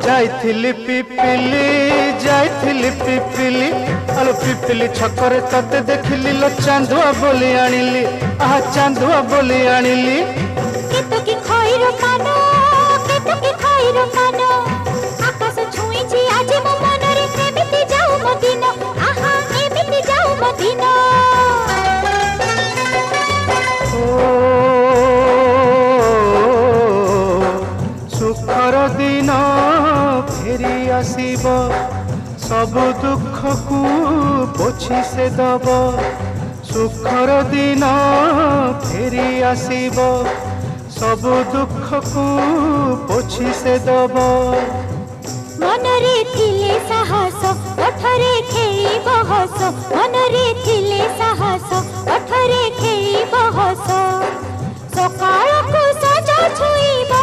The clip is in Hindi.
जाइथिली पिपिली जाइथिली पिपिली आलो पिपिली छकरे तते देखिली लो चांदुआ बोली आनिली आहा चांदुआ बोली आनिली केतो की खइरो कानो केतो की खइरो कानो आकाश छुईची आज मो मनरे एमिति जाऊ मो दिन आहा एमिति जाऊ मो दिन सुखर दिन फेरी आसीब सब दुख को पोछि से दब सुखर दिन फेरी आसीब सब दुख को पोछि से दब मनरे थिले साहस ओठरे खेई बहस मनरे थिले साहस ओठरे खेई बहस सकाळ को सजा छुईबा